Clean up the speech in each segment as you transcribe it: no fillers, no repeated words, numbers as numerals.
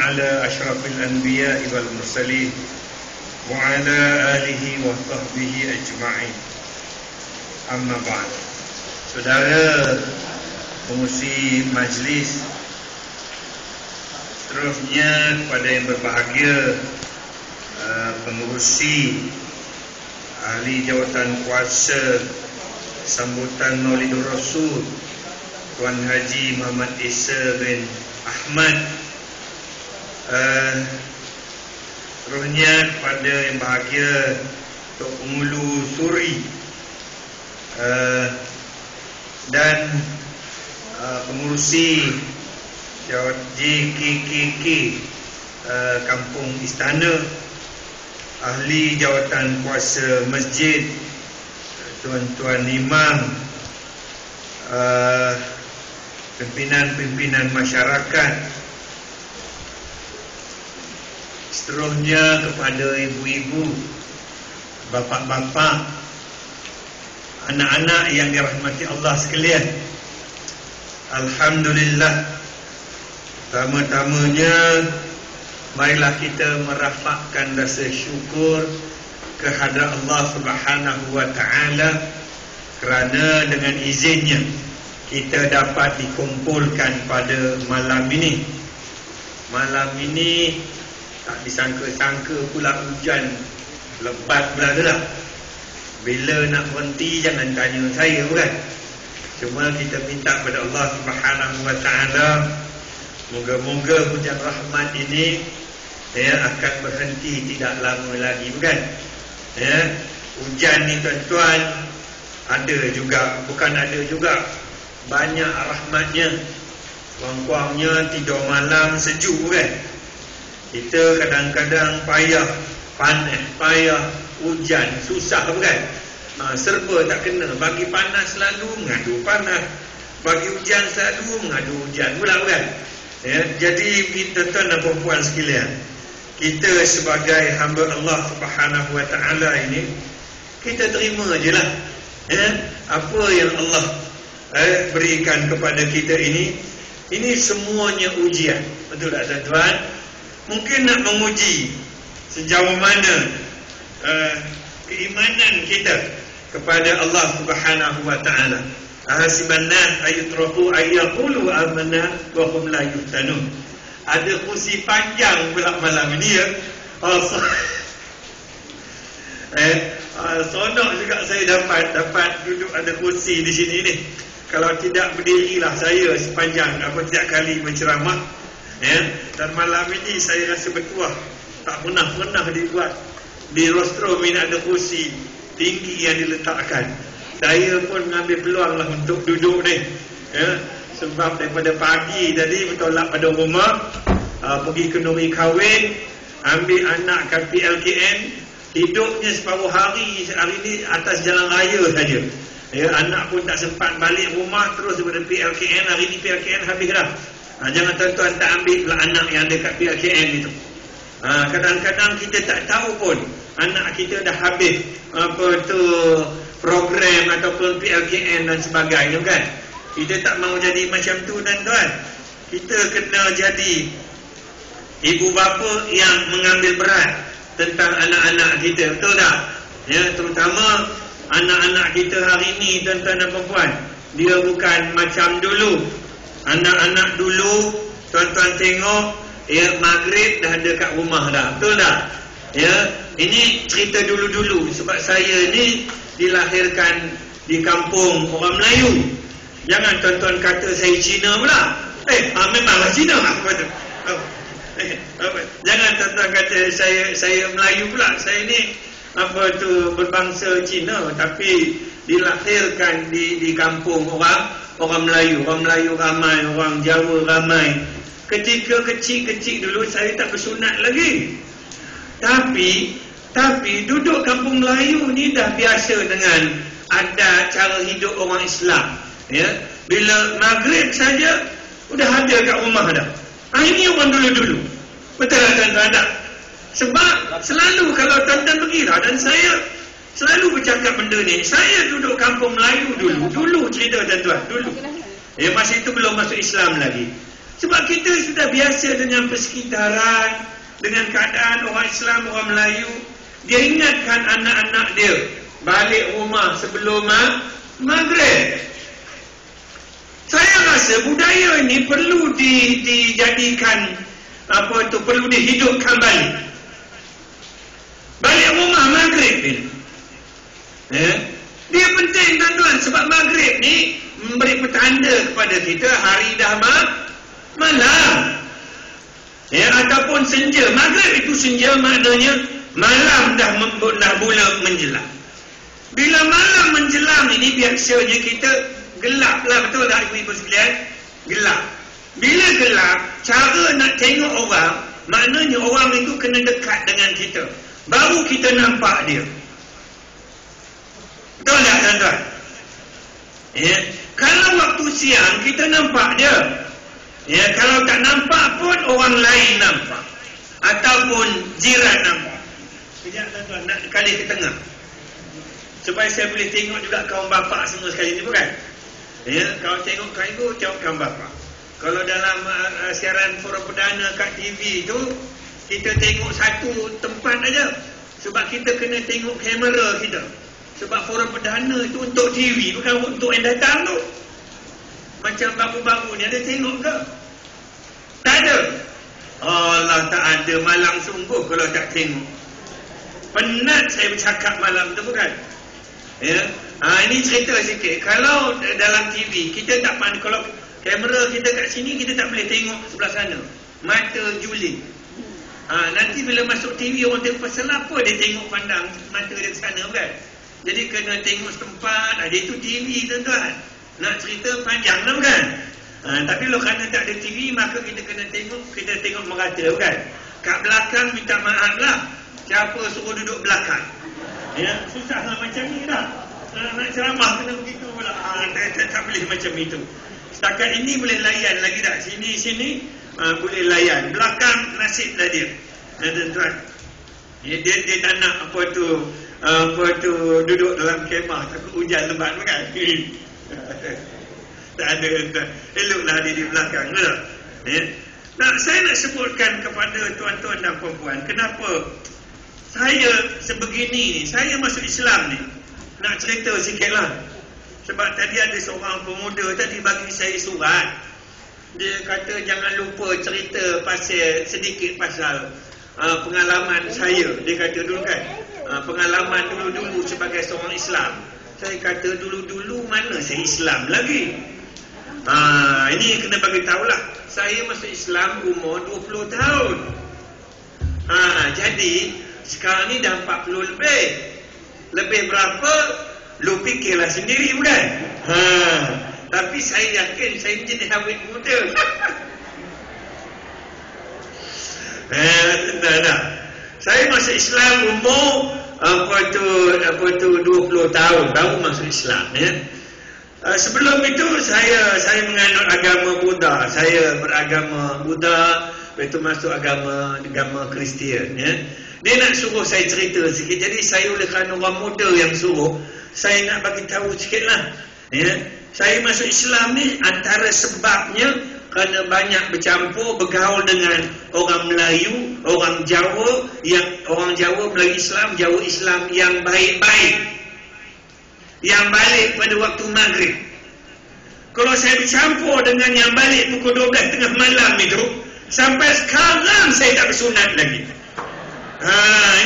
على أشرف الأنبياء والمرسلين وعلى آله وصحبه أجمعين. Amma ba'd. Saudara pengurusi majlis, seterusnya kepada yang berbahagia, pengurusi ahli jawatan kuasa sambutan Maulidur Rasul Tuan Haji Muhammad Isa bin Ahmad, seterusnya kepada yang bahagia Tok Pengulu Suri dan pengurusi JKKK Kampung Istana, ahli jawatan kuasa masjid, tuan-tuan imam, pimpinan-pimpinan masyarakat, seterusnya kepada ibu-ibu, bapa-bapa, anak-anak yang dirahmati Allah sekalian. Alhamdulillah, pertama-tamanya marilah kita merafakkan rasa syukur kehadrat Allah Subhanahu wa taala kerana dengan izinnya kita dapat dikumpulkan pada malam ini. Malam ini tak disangka-sangka pula hujan lebat pula dah. Bila nak berhenti jangan tanya saya, bukan? Cuma kita minta kepada Allah Subhanahu wa taala, moga-moga hujan rahmat ini akan berhenti tidak lama lagi, bukan? Hujan ni tuan-tuan ada juga, bukan ada juga, banyak rahmatnya. Kurang-kurangnya tidur malam sejuk, bukan? Kita kadang-kadang payah, panas, payah, hujan, susah, bukan? Serba tak kena. Bagi panas selalu mengadu panas, bagi hujan selalu mengadu hujan pula, bukan? Jadi tuan-tuan dan puan-puan sekalian, kita sebagai hamba Allah Subhanahu wa taala ini, kita terima je lah apa yang Allah berikan kepada kita ini. Ini semuanya ujian, betul tak tuan-tuan? Mungkin nak menguji sejauh mana keimanan kita kepada Allah Subhanahu wa taala. Ahasibannas ayutraku ayyaqulu amanna wa hum la yuftanun. Ada kursi panjang pula malam ini, ya. Sonok juga saya dapat duduk ada kursi di sini ni. Kalau tidak berdirilah saya sepanjang setiap kali berceramah, Dan malam ini saya rasa bertuah, tak pernah dibuat di rostrum ini ada kursi tinggi yang diletakkan. Saya pun mengambil peluang lah untuk duduk ni, sebab daripada pagi tadi bertolak pada rumah, pergi kenduri kahwin, ambil anak kat PLKN, hidupnya separuh hari ni atas jalan raya saja. Anak pun tak sempat balik rumah, terus daripada PLKN. Hari ni PLKN habis dah. Jangan tuan-tuan tak ambil lah anak yang dekat PLKN itu. Kadang-kadang kita tak tahu pun anak kita dah habis program ataupun PLKN dan sebagainya, kan? Kita tak mahu jadi macam tu, tuan-tuan. Kita kena jadi ibu bapa yang mengambil berat tentang anak-anak kita, betul tak? Terutama anak-anak kita hari ni, tuan-tuan dan puan-puan, dia bukan macam dulu. Anak-anak dulu, tuan-tuan tengok, maghrib dah ada kat rumah dah, betul tak? Ini cerita dulu-dulu. Sebab saya ni dilahirkan di kampung orang Melayu. Jangan tuan-tuan kata saya Cina pula. Memanglah Cina. Jangan tuan-tuan kata saya Melayu pula. Saya ni berbangsa Cina, tapi dilahirkan di kampung orang Melayu. Orang Melayu ramai, orang Jawa ramai. Ketika kecil-kecil dulu saya tak bersunat lagi. Tapi duduk kampung Melayu ni dah biasa dengan adat cara hidup orang Islam. Bila maghrib saja udah ada kat rumah dah. Ini orang dulu-dulu. Betul tak tuan-tuan? Sebab selalu kalau tuan-tuan pergilah, dan saya selalu bercakap benda ni. Saya duduk kampung Melayu dulu cerita tuan-tuan, dulu. Masa itu belum masuk Islam lagi. Sebab kita sudah biasa dengan persekitaran, dengan keadaan orang Islam, orang Melayu. Dia ingatkan anak-anak dia balik rumah sebelum maghrib. Saya rasa budaya ini perlu dijadikan perlu dihidupkan balik. Balik rumah maghrib ni. Dia penting tuan-tuan, sebab maghrib ni memberi petanda kepada kita hari dah malam. Ataupun senja. Maghrib itu senja, maknanya malam dah mula menjelang. Bila malam menjelang ini biasanya kita gelap lah, betul tak ibu-ibu sekalian? Gelap. Bila gelap, cara nak tengok orang, maknanya orang itu kena dekat dengan kita, baru kita nampak dia. Betul tak tuan-tuan? Kalau waktu siang kita nampak dia, kalau tak nampak pun orang lain nampak, ataupun jiran nampak. Sekejap tuan-tuan, nak kali ke tengah supaya saya boleh tengok juga kawan bapa semua sekali ni, bukan? Kalau tengok kawan ibu, tengok kawan bapa. Kalau dalam siaran forum perdana kat TV tu, kita tengok satu tempat aja, sebab kita kena tengok kamera kita. Sebab forum perdana itu untuk TV, bukan untuk yang datang tu. Macam baru-baru ni ada tengok ke? Tak ada. Allah, tak ada. Malang sungguh kalau tak tengok. Penat saya bercakap malam tu, bukan? Ini cerita sikit. Kalau dalam TV kita tak pandai, kalau kamera kita kat sini, kita tak boleh tengok sebelah sana, mata juling. Nanti bila masuk TV, orang tengok pasal apa dia tengok pandang mata dia ke sana, bukan? Jadi kena tengok setempat. Dia tu TV tuan-tuan. Nak cerita panjang lah, bukan? Tapi kalau kerana tak ada TV, maka kita kena tengok, kita tengok merata, bukan? Kat belakang minta maaf lah, siapa suruh duduk belakang. Susahlah macam ni dah. Nak ceramah kena begitu pula. Tak boleh macam itu. Setakat ini boleh layan lagi tak? Sini boleh layan. Belakang nasiblah dia. Tuan-tuan, dia tak nak apa tu duduk dalam kemah takut hujan lebat, bukan? Tak ada. Eloklah dia di belakang, betul? Saya nak sebutkan kepada tuan-tuan dan puan-puan, kenapa saya sebegini ni. Saya masuk Islam ni, nak cerita sikit lah. Sebab tadi ada seorang pemuda tadi bagi saya surat. Dia kata jangan lupa cerita sedikit pasal pengalaman saya. Dia kata dulu kan, pengalaman dulu-dulu sebagai seorang Islam. Saya kata dulu-dulu mana saya Islam lagi. Ini kena bagi tahulah. Saya masuk Islam umur 20 tahun. Jadi sekarang ni dah 40 lebih. Lebih berapa? Lu fikirlah sendiri, bukan? Tapi saya yakin saya jadi awet muda. Tak. Saya masuk Islam umur 20 tahun baru masuk Islam. Sebelum itu saya menganut agama Buddha. Saya beragama Buddha, lepas itu masuk agama Kristian. Dia nak suruh saya cerita sikit. Jadi saya oleh kerana orang muda yang suruh, saya nak bagi tahu sikitlah. Saya masuk Islam ni antara sebabnya kerana banyak bercampur bergaul dengan orang Melayu, orang Jawa, orang Jawa Melayu Islam, Jawa Islam yang baik-baik, yang balik pada waktu maghrib. Kalau saya bercampur dengan yang balik pukul 12 tengah malam itu, sampai sekarang saya tak bersunat lagi.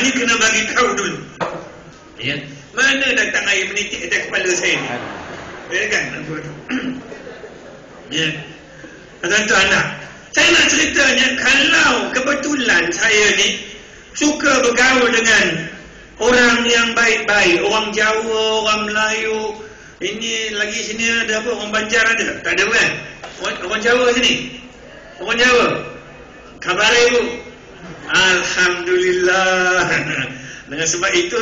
Ini kena bagi tahu dulu. Mana datang air menitik atas kepala saya ni? Kan? Tuan-tuan, saya nak ceritanya, kalau kebetulan saya ni suka bergaul dengan orang yang baik-baik, orang Jawa, orang Melayu. Ini lagi sini ada apa? Orang Banjar ada? Tak ada, kan? Orang Jawa sini? Orang Jawa? Khabar ibu? Alhamdulillah. Dengan sebab itu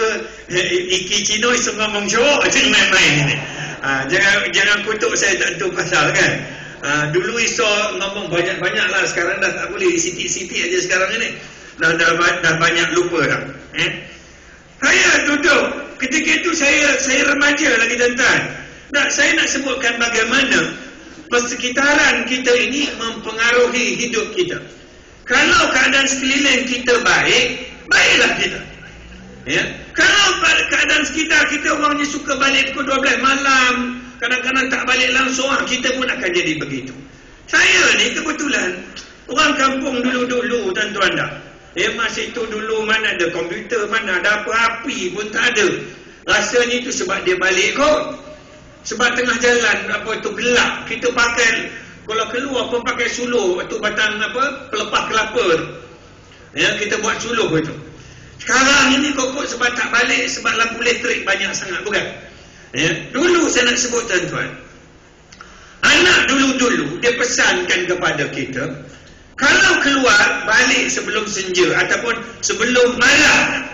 Iki Cino isu ngomong Jawa jangan main-main ni. Jangan kutuk saya tak tahu pasal, kan. Dulu isu ngomong banyak-banyak lah. Sekarang dah tak boleh, sitik-sitik aja sekarang ni. Dah banyak lupa dah. Saya duduk ketika itu, saya remaja lagi, tuan-tuan. Saya nak sebutkan bagaimana persekitaran kita ini mempengaruhi hidup kita. Kalau keadaan sekeliling kita baik, baiklah kita. Ya. Kalau keadaan sekitar kita orangnya suka balik pukul 12 malam, kadang-kadang tak balik langsung, kita pun akan jadi begitu. Saya ni kebetulan orang kampung dulu-dulu, tuan-tuan dah. Masa itu dulu mana ada komputer, mana ada apa, api pun tak ada. Rasanya itu sebab dia balik kot. Sebab tengah jalan apa tu gelap, kita pakai, kalau keluar pun pakai suluh, tu batang apa, pelepah kelapa. Ya, kita buat suluh itu. Sekarang ini kokok sebab tak balik, sebab lampu elektrik banyak sangat, bukan? Ya, dulu saya nak sebut tuan-tuan, anak dulu-dulu dia pesankan kepada kita, kalau keluar balik sebelum senja ataupun sebelum malam,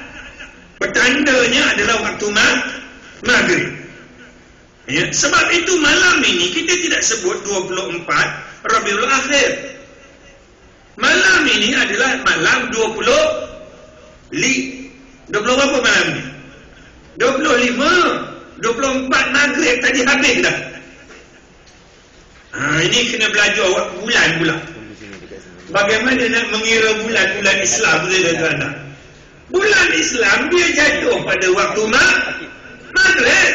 petandanya adalah waktu maghrib. Ya, sebab itu malam ini kita tidak sebut 24 Rabiul Akhir. Malam ini adalah malam 20 berapa malam ni? 25, 24 maghrib tadi habis dah. Ini kena belajar bulan pula. Bagaimana nak mengira bulan Islam, tuan-tuan? Bulan Islam dia jatuh pada waktu maghrib.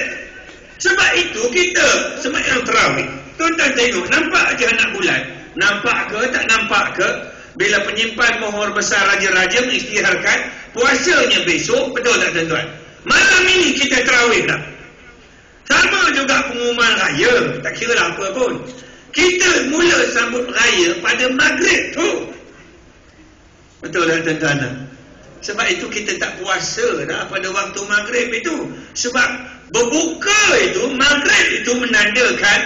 Sebab itu kita sembahyang tarawih. Tuan-tuan tengok, nampak je anak bulan. Nampak ke tak nampak ke? Bila penyimpan mohon besar raja-raja mengisytiharkan puasanya besok, betul tak tuan-tuan? Malam ini kita tarawih dah. Sama juga pengumuman raya, tak kira lah apa pun. Kita mula sambut raya pada maghrib tu. Betul tak tuan-tuan? Sebab itu kita tak puasa dah pada waktu maghrib itu. Sebab berbuka itu, maghrib itu menandakan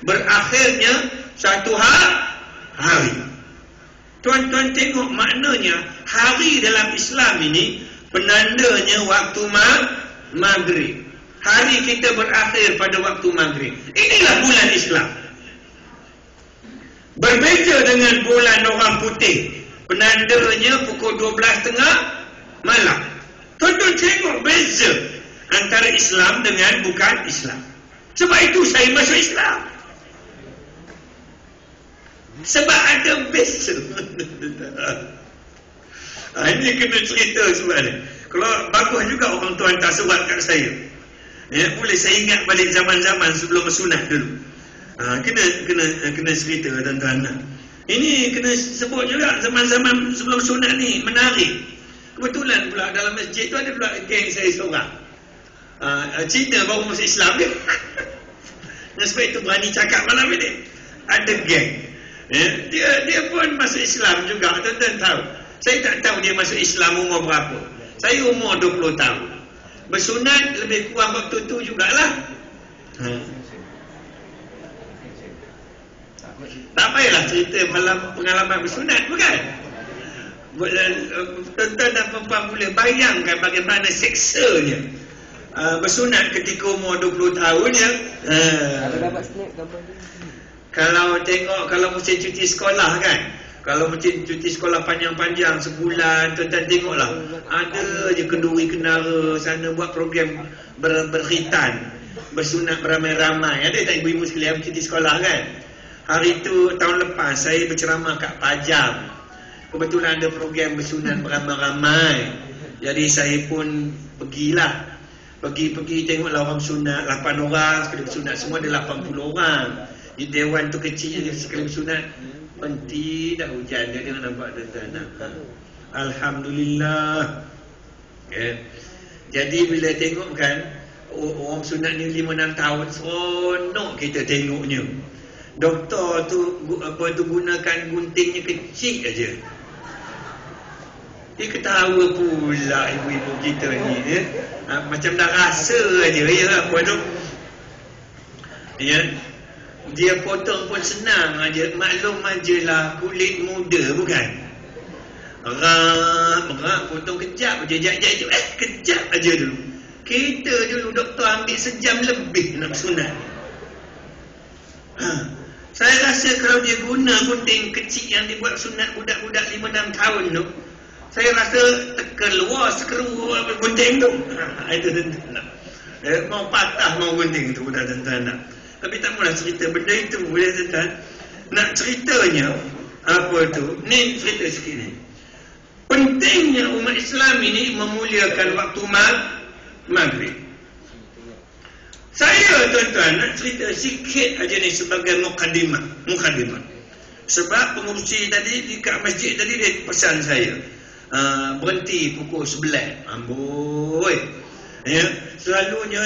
berakhirnya satu hari. Tuan-tuan tengok maknanya hari dalam Islam ini penandanya waktu maghrib. Hari kita berakhir pada waktu maghrib. Inilah bulan Islam. Berbeza dengan bulan orang putih, penandanya pukul 12.30 malam. Tuan-tuan tengok beza antara Islam dengan bukan Islam. Sebab itu saya masuk Islam. Sebab ada beza. Ini kena cerita sebenarnya. Kalau bagus juga orang tua hantar surat kat saya. Ya, boleh saya ingat balik zaman-zaman sebelum sunat dulu. Kena cerita tuan-tuan. Ini kena sebut juga zaman-zaman sebelum sunat ni menarik. Kebetulan pula dalam masjid tu ada pula geng saya seorang. Cina baru masuk Islam dia. Sebab itu berani cakap malam ini. Ada geng. Ya, dia pun masuk Islam juga. Tuan-tuan tahu. Saya tak tahu dia masuk Islam umur berapa. Saya umur 20 tahun. Bersunat lebih kurang waktu tu jugalah. Tak payahlah cerita malam pengalaman bersunat, bukan? Tuan-tuan dan perempuan boleh bayangkan bagaimana seksanya bersunat ketika umur 20 tahun ya. Kalau tengok, kalau musim cuti sekolah kan, kalau musim cuti sekolah panjang-panjang sebulan, tuan-tuan tengoklah, ada je kenduri kenara sana buat program berkhitan, bersunat beramai-ramai. Ada tak ibu-ibu sekalian cuti sekolah kan? Hari itu tahun lepas saya berceramah kat Pajam. Kebetulan ada program bersunat beramai-ramai. Jadi saya pun pergilah. Pergi tengoklah orang sunat 8 orang, sekali bersunat semua ada 80 orang. Di dewan tu kecil je sekali bersunat. Berhenti dah hujan dia tengok nampak tuan-tuan. Alhamdulillah. Jadi bila tengok kan orang sunat ni 5-6 tahun, seronok kita tengoknya. Doktor tu gunakan guntingnya kecil aja. Dia ketawa pula ibu-ibu kita ni macam dah rasa aja ya apa tu. Ya. Dia potong pun senang aja. Maklum ajalah kulit muda bukan. Rak potong kejap aja, kejap aja dulu. Kita dulu doktor ambil sejam lebih nak sunat. Saya rasa kalau dia guna gunting kecil yang dibuat sunat budak-budak 5-6 tahun tu, saya rasa keluar skru gunting tu. Itu tuan-tuan. Mau patah mau gunting tu budak tuan-tuan. Tapi tak maulah cerita benda itu, boleh tuan. Nak ceritanya apa tu? Ni cerita sikit ni. Pentingnya umat Islam ini memuliakan waktu maghrib. Saya tuan-tuan nak cerita sikit aja ni sebagai mukadimah. Sebab pengurusi tadi di kat masjid tadi dia pesan saya berhenti pukul 11. Amboi. Ya, selalunya